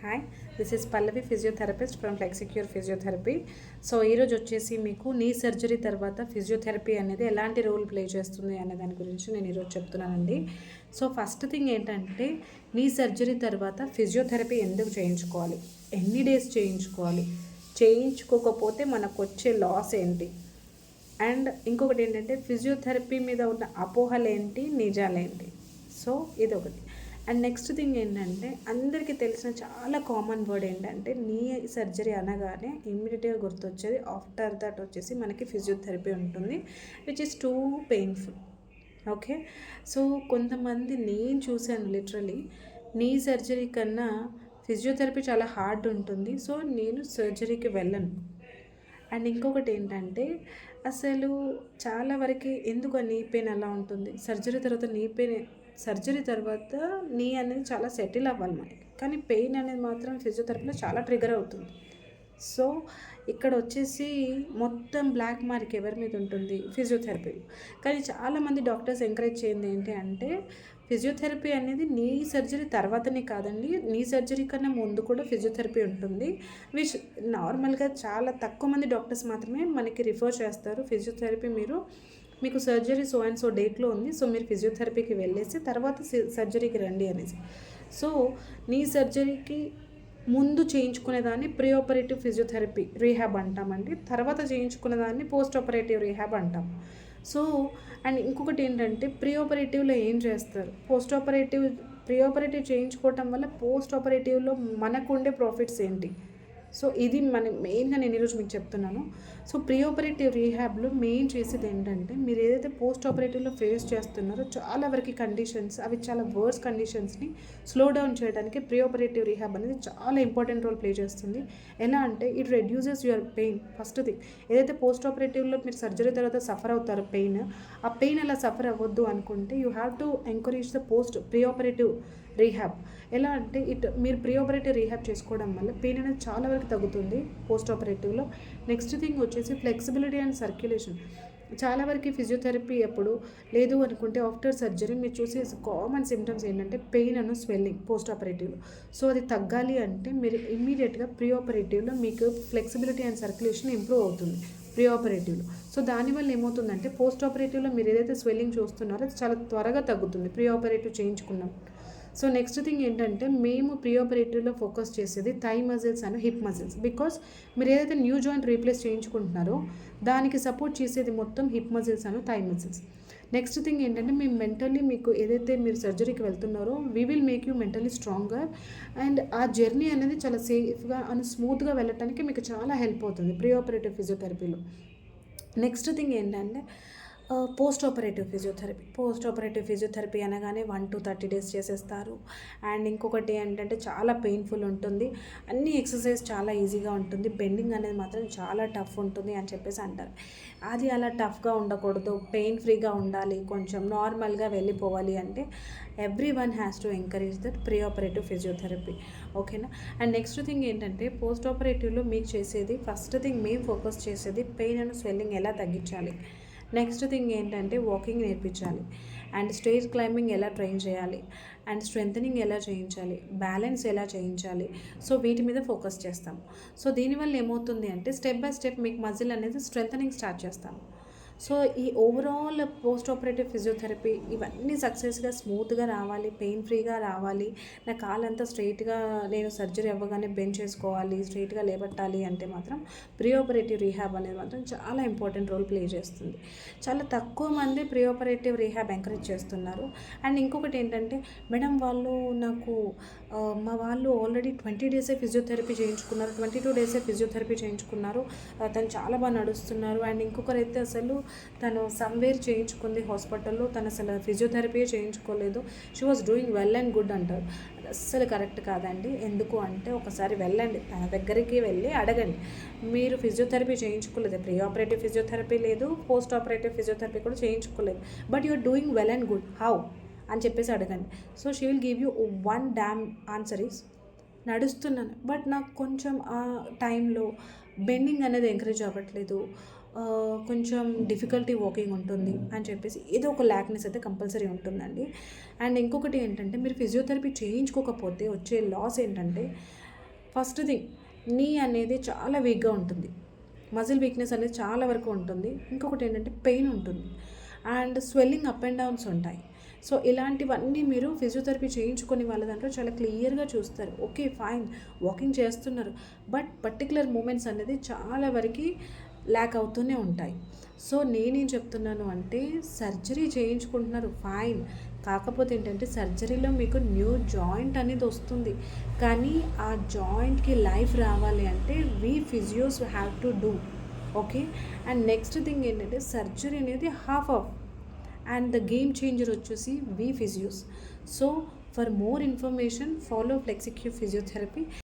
Hi, this is Pallavi physiotherapist from Flexicure physiotherapy. So ఈరోజు వచ్చేసి మీకు నీ సర్జరీ తర్వాత ఫిజియోథెరపీ అనేది ఎలాంటి రోల్ ప్లే చేస్తుంది అనే దాని గురించి నేను ఈరోజు చెప్తున్నానండి. సో ఫస్ట్ థింగ్ ఏంటంటే, నీ సర్జరీ తర్వాత ఫిజియోథెరపీ ఎందుకు చేయించుకోవాలి, ఎన్ని డేస్ చేయించుకోవాలి, చేయించుకోకపోతే మనకు వచ్చే లాస్ ఏంటి, అండ్ ఇంకొకటి ఏంటంటే ఫిజియోథెరపీ మీద ఉన్న అపోహలు ఏంటి, నిజాలేంటి. సో ఇదొకటి. అండ్ నెక్స్ట్ థింగ్ ఏంటంటే, అందరికీ తెలిసిన చాలా కామన్ వర్డ్ ఏంటంటే, నీ సర్జరీ అనగానే ఇమ్మీడియట్గా గుర్తొచ్చేది ఆఫ్టర్ దట్ వచ్చేసి మనకి ఫిజియోథెరపీ ఉంటుంది, which is too painful. Okay, so కొంతమంది నేను చూశాను లిటరలీ, నీ సర్జరీ కన్నా ఫిజియోథెరపీ చాలా హార్డ్ ఉంటుంది, సో నేను సర్జరీకి వెళ్ళను. అండ్ ఇంకొకటి ఏంటంటే, అసలు చాలా వరకు ఎందుకు నీ పెయిన్ అలా ఉంటుంది, సర్జరీ తర్వాత నీ పెయిన్, సర్జరీ తర్వాత నీ అనేది చాలా సెటిల్ అవ్వాలి మనకి, కానీ పెయిన్ అనేది మాత్రం ఫిజియోథెరపీలో చాలా ట్రిగర్ అవుతుంది. సో ఇక్కడ వచ్చేసి మొత్తం బ్లాక్ మార్క్ ఎవరి మీద ఉంటుంది, ఫిజియోథెరపీలో. కానీ చాలామంది డాక్టర్స్ ఎంకరేజ్ చేయండి ఏంటి అంటే, ఫిజియోథెరపీ అనేది నీ సర్జరీ తర్వాతనే కాదండి, నీ సర్జరీ కన్నా ముందు కూడా ఫిజియోథెరపీ ఉంటుంది, విచ్ నార్మల్గా చాలా తక్కువ మంది డాక్టర్స్ మాత్రమే మనకి రిఫర్ చేస్తారు. ఫిజియోథెరపీ మీకు సర్జరీ సో అండ్ సో డేట్లో ఉంది, సో మీరు ఫిజియోథెరపీకి వెళ్ళేసి తర్వాత సర్జరీకి రండి అనేసి. సో నీ సర్జరీకి ముందు చేయించుకునేదాన్ని ప్రీ ఆపరేటివ్ ఫిజియోథెరపీ రీహాబ్ అంటామండి, తర్వాత చేయించుకునేదాన్ని పోస్ట్ ఆపరేటివ్ రీహాబ్ అంటాం. సో అండ్ ఇంకొకటి ఏంటంటే, ప్రీ ఆపరేటివ్లో ఏం చేస్తారు, ప్రీ ఆపరేటివ్ చేయించుకోవటం వల్ల పోస్ట్ ఆపరేటివ్లో మనకు ఉండే ప్రాఫిట్స్ ఏంటి. సో ఇది మెయిన్గా నేను ఈరోజు మీకు చెప్తున్నాను. సో ప్రీ ఆపరేటివ్ రీహాబ్లో మెయిన్ చేసేది ఏంటంటే, మీరు ఏదైతే పోస్ట్ ఆపరేటివ్లో ఫేస్ చేస్తున్నారో చాలా వరకు కండిషన్స్, అవి చాలా వర్స్ కండిషన్స్ని స్లో డౌన్ చేయడానికి ప్రీ ఆపరేటివ్ రీహాబ్ అనేది చాలా ఇంపార్టెంట్ రోల్ ప్లే చేస్తుంది. ఎలా అంటే, it reduces your pain. First thing, ఏదైతే పోస్ట్ ఆపరేటివ్లో మీరు సర్జరీ తర్వాత సఫర్ అవుతారో పెయిన్, ఆ పెయిన్ అలా సఫర్ అవ్వద్దు అనుకుంటే you have to encourage the pre operative rehab. ఎలా అంటే, మీరు ప్రీ ఆపరేటివ్ రీహాబ్ చేసుకోవడం వల్ల పెయిన్ అనేది చాలా వరకు తగ్గుతుంది పోస్ట్ ఆపరేటివ్లో. నెక్స్ట్ థింగ్ వచ్చేసి ఫ్లెక్సిబిలిటీ అండ్ సర్క్యులేషన్. చాలా వరకు ఫిజియోథెరపీ ఎప్పుడు లేదు అనుకుంటే, ఆఫ్టర్ సర్జరీ మీరు చూసే కామన్ సిమ్టమ్స్ ఏంటంటే పెయిన్ అను స్వెల్లింగ్ పోస్ట్ ఆపరేటివ్లో. సో అది తగ్గాలి అంటే మీరు ఇమ్మీడియట్గా ప్రీ ఆపరేటివ్లో మీకు ఫ్లెక్సిబిలిటీ అండ్ సర్క్యులేషన్ ఇంప్రూవ్ అవుతుంది ప్రీ ఆపరేటివ్లో. సో దానివల్ల ఏమవుతుందంటే, పోస్ట్ ఆపరేటివ్లో మీరు ఏదైతే స్వెల్లింగ్ చూస్తున్నారో అది చాలా త్వరగా తగ్గుతుంది ప్రీ ఆపరేటివ్ చేయించుకున్నాం. సో నెక్స్ట్ థింగ్ ఏంటంటే, మేము ప్రీ ఆపరేటివ్లో ఫోకస్ చేసేది thigh muscles and hip muscles. Because మీరు ఏదైతే న్యూ జాయింట్ రీప్లేస్ చేయించుకుంటున్నారో దానికి సపోర్ట్ చేసేది మొత్తం hip muscles and thigh muscles. Next thing ఏంటంటే, మేము మెంటల్లీ మీకు ఏదైతే మీరు సర్జరీకి వెళ్తున్నారో we will make you mentally stronger, and ఆ జర్నీ అనేది చాలా సేఫ్గా అండ్ స్మూత్గా వెళ్ళటానికి మీకు చాలా హెల్ప్ అవుతుంది ప్రీ ఆపరేటివ్ ఫిజియోథెరపీలో. నెక్స్ట్ థింగ్ ఏంటంటే, పోస్ట్ ఆపరేటివ్ ఫిజియోథెరపీ అనగానే 1 to 30 days చేసేస్తారు. అండ్ ఇంకొకటి ఏంటంటే, చాలా పెయిన్ఫుల్ ఉంటుంది, అన్ని ఎక్సర్సైజ్ చాలా ఈజీగా ఉంటుంది, బెండింగ్ అనేది మాత్రం చాలా టఫ్ ఉంటుంది అని చెప్పేసి అంటారు. అది అలా టఫ్గా ఉండకూడదు, పెయిన్ ఫ్రీగా ఉండాలి, కొంచెం నార్మల్గా వెళ్ళిపోవాలి అంటే every one has to encourage that pre operative physiotherapy. ఓకేనా. అండ్ నెక్స్ట్ థింగ్ ఏంటంటే, పోస్ట్ ఆపరేటివ్లో మీకు చేసేది, ఫస్ట్ థింగ్ మేము ఫోకస్ చేసేది పెయిన్ అండ్ స్వెల్లింగ్ ఎలా తగ్గించాలి. నెక్స్ట్ థింగ్ ఏంటంటే, వాకింగ్ నేర్పించాలి, అండ్ స్టేజ్ క్లైంబింగ్ ఎలా ట్రైన్ చేయాలి, అండ్ స్ట్రెంథనింగ్ ఎలా చేయించాలి, బ్యాలెన్స్ ఎలా చేయించాలి. సో వీటి మీద ఫోకస్ చేస్తాం. సో దీనివల్ల ఏమవుతుంది అంటే, స్టెప్ బై స్టెప్ మీకు మజిల్ అనేది స్ట్రెంథనింగ్ స్టార్ట్ చేస్తాం. సో ఈ ఓవరాల్ పోస్ట్ ఆపరేటివ్ ఫిజియోథెరపీ ఇవన్నీ సక్సెస్గా స్మూత్గా రావాలి, పెయిన్ ఫ్రీగా రావాలి, నా కాలంతా స్ట్రైట్గా నేను సర్జరీ అవ్వగానే బెండ్ చేసుకోవాలి, స్ట్రైట్గా లేబట్టాలి అంటే మాత్రం ప్రీ ఆపరేటివ్ రీహాబ్ అనేది మాత్రం చాలా ఇంపార్టెంట్ రోల్ ప్లే చేస్తుంది. చాలా తక్కువ మంది ప్రీ ఆపరేటివ్ రీహాబ్ ఎంకరేజ్ చేస్తున్నారు. అండ్ ఇంకొకటి ఏంటంటే, మేడం మా వాళ్ళు ఆల్రెడీ 20 days ఫిజియోథెరపీ చేయించుకున్నారు, 22 days ఫిజియోథెరపీ చేయించుకున్నారు, తను చాలా బాగా నడుస్తున్నారు. అండ్ ఇంకొకరైతే అసలు తను సమ్వేర్ చేయించుకుంది హాస్పిటల్లో, తను అసలు ఫిజియోథెరపీ చేయించుకోలేదు, she was doing well and good అంటారు. అస్సలు కరెక్ట్ కాదండి. ఎందుకు అంటే, ఒకసారి వెళ్ళండి, తన దగ్గరికి వెళ్ళి అడగండి, మీరు ఫిజియోథెరపీ చేయించుకోలేదు, ప్రీ ఆపరేటివ్ ఫిజియోథెరపీ లేదు, పోస్ట్ ఆపరేటివ్ ఫిజియోథెరపీ కూడా చేయించుకోలేదు, but you're doing well and good, how అని చెప్పేసి అడగండి. So she will give you one damn answer is, నడుస్తున్నాను బట్ నాకు కొంచెం ఆ టైంలో బెండింగ్ అనేది ఎంకరేజ్ అవ్వట్లేదు, కొంచెం డిఫికల్టీ వాకింగ్ ఉంటుంది అని చెప్పేసి ఏదో ఒక ల్యాక్నెస్ అయితే కంపల్సరీ ఉంటుందండి. అండ్ ఇంకొకటి ఏంటంటే, మీరు ఫిజియోథెరపీ చేయించుకోకపోతే వచ్చే లాస్ ఏంటంటే, ఫస్ట్ థింగ్, నీ అనేది చాలా వీక్గా ఉంటుంది, మజిల్ వీక్నెస్ అనేది చాలా వరకు ఉంటుంది. ఇంకొకటి ఏంటంటే పెయిన్ ఉంటుంది and swelling up and downs ఉంటాయి. సో ఇలాంటివన్నీ మీరు ఫిజియోథెరపీ చేయించుకొని వాళ్ళ దాంట్లో చాలా క్లియర్గా చూస్తారు. ఓకే ఫైన్, వాకింగ్ చేస్తున్నారు, బట్ పర్టికులర్ మూమెంట్స్ అనేది చాలా వరకు ల్యాక్ అవుతూనే ఉంటాయి. సో నేనేం చెప్తున్నాను అంటే, సర్జరీ చేయించుకుంటున్నారు ఫైన్, కాకపోతే ఏంటంటే సర్జరీలో మీకు న్యూ జాయింట్ అనేది వస్తుంది, కానీ ఆ జాయింట్కి లైఫ్ రావాలి అంటే we physios have to do. Okay, and next thing ఏంటంటే సర్జరీ అనేది half of and the game changer వచ్చేసి we physios. So for more information follow Flexicure physiotherapy.